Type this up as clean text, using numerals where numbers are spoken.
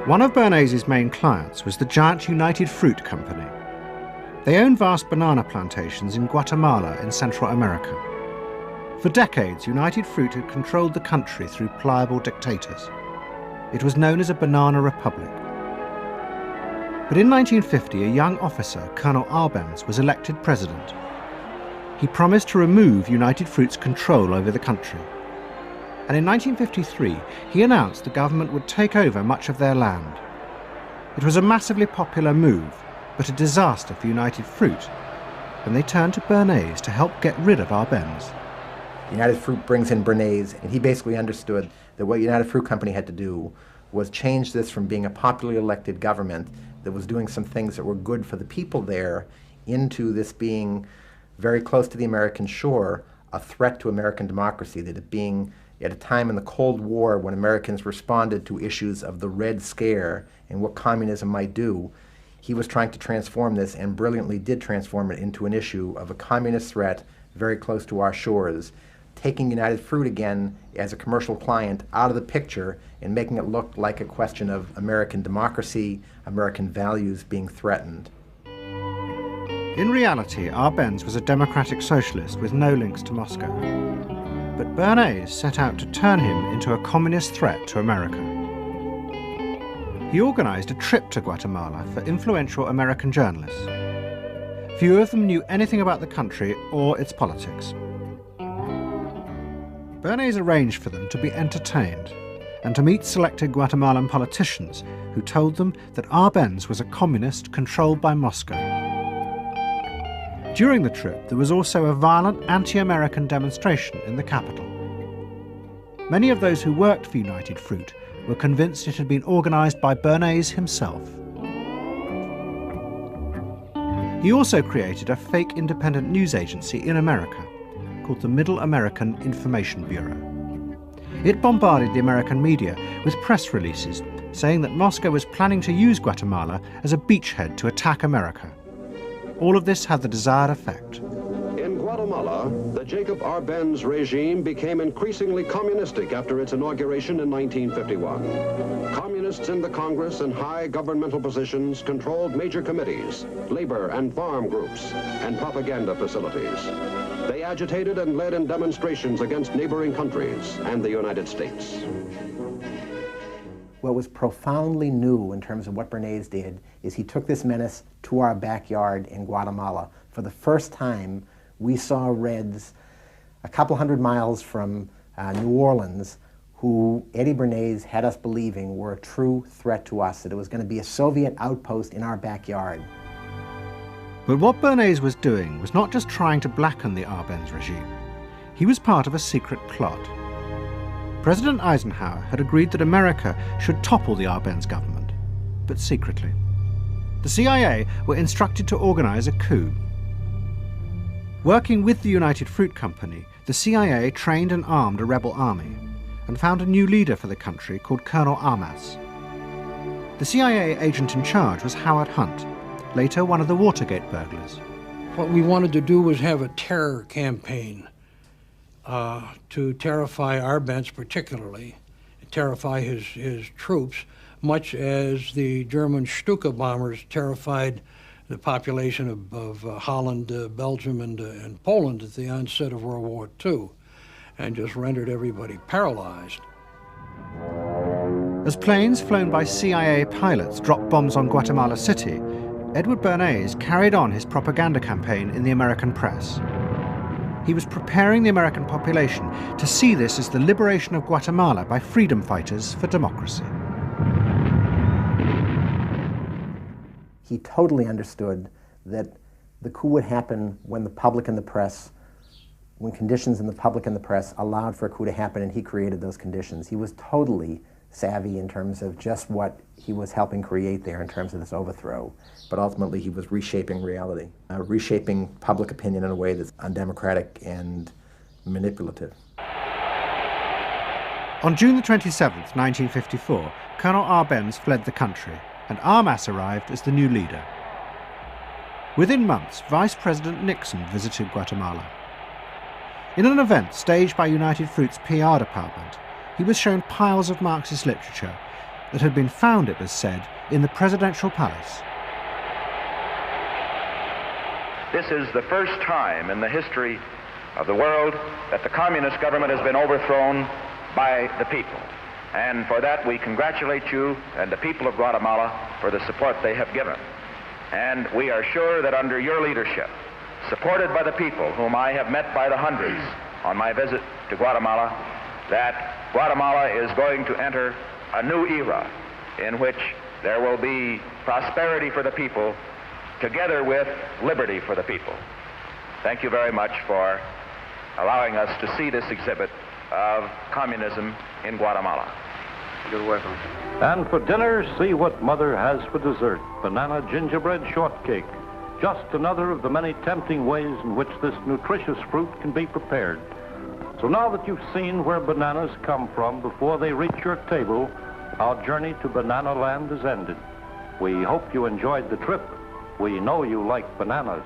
One of Bernays' main clients was the giant United Fruit Company. They owned vast banana plantations in Guatemala in Central America. For decades, United Fruit had controlled the country through pliable dictators. It was known as a banana republic. But in 1950, a young officer, Colonel Arbenz, was elected president. He promised to remove United Fruit's control over the country. And in 1953, he announced the government would take over much of their land. It was a massively popular move, but a disaster for United Fruit, and they turned to Bernays to help get rid of Arbenz. United Fruit brings in Bernays, and he basically understood that what United Fruit Company had to do was change this from being a popularly elected government that was doing some things that were good for the people there into this being very close to the American shore, a threat to American democracy, that it being at a time in the Cold War when Americans responded to issues of the Red Scare and what communism might do. He was trying to transform this, and brilliantly did transform it into an issue of a communist threat very close to our shores, taking United Fruit again as a commercial client out of the picture and making it look like a question of American democracy, American values being threatened. In reality, Arbenz was a democratic socialist with no links to Moscow. But Bernays set out to turn him into a communist threat to America. He organized a trip to Guatemala for influential American journalists. Few of them knew anything about the country or its politics. Bernays arranged for them to be entertained and to meet selected Guatemalan politicians who told them that Arbenz was a communist controlled by Moscow. During the trip, there was also a violent anti-American demonstration in the capital. Many of those who worked for United Fruit were convinced it had been organized by Bernays himself. He also created a fake independent news agency in America called the Middle American Information Bureau. It bombarded the American media with press releases saying that Moscow was planning to use Guatemala as a beachhead to attack America. All of this had the desired effect. In Guatemala, the Jacobo Arbenz regime became increasingly communistic after its inauguration in 1951. Communists in the Congress and high governmental positions controlled major committees, labor and farm groups, and propaganda facilities. They agitated and led in demonstrations against neighboring countries and the United States. What was profoundly new in terms of what Bernays did is he took this menace to our backyard in Guatemala. For the first time, we saw Reds a couple hundred miles from New Orleans who Eddie Bernays had us believing were a true threat to us, that it was going to be a Soviet outpost in our backyard. But what Bernays was doing was not just trying to blacken the Arbenz regime. He was part of a secret plot. President Eisenhower had agreed that America should topple the Arbenz government, but secretly. The CIA were instructed to organize a coup. Working with the United Fruit Company, the CIA trained and armed a rebel army and found a new leader for the country called Colonel Arbenz. The CIA agent in charge was Howard Hunt, later one of the Watergate burglars. What we wanted to do was have a terror campaign to terrify Arbenz particularly, terrify his troops, much as the German Stuka bombers terrified the population of Holland, Belgium, and Poland at the onset of World War II, and just rendered everybody paralyzed. As planes flown by CIA pilots dropped bombs on Guatemala City, Edward Bernays carried on his propaganda campaign in the American press. He was preparing the American population to see this as the liberation of Guatemala by freedom fighters for democracy. He totally understood that the coup would happen when the public and the press, when conditions in the public and the press allowed for a coup to happen, and he created those conditions. He was totally savvy in terms of just what he was helping create there in terms of this overthrow. But ultimately he was reshaping reality, reshaping public opinion in a way that's undemocratic and manipulative. On June the 27th, 1954, Colonel Arbenz fled the country, and Armas arrived as the new leader. Within months, Vice President Nixon visited Guatemala. In an event staged by United Fruit's PR department, he was shown piles of Marxist literature, that had been found, it was said, in the presidential palace. This is the first time in the history of the world that the communist government has been overthrown by the people. And for that we congratulate you and the people of Guatemala for the support they have given. And we are sure that under your leadership, supported by the people whom I have met by the hundreds on my visit to Guatemala, that Guatemala is going to enter a new era in which there will be prosperity for the people together with liberty for the people. Thank you very much for allowing us to see this exhibit of communism in Guatemala. You're welcome. And for dinner, see what Mother has for dessert. Banana gingerbread shortcake. Just another of the many tempting ways in which this nutritious fruit can be prepared. So now that you've seen where bananas come from before they reach your table, our journey to Banana Land is ended. We hope you enjoyed the trip. We know you like bananas.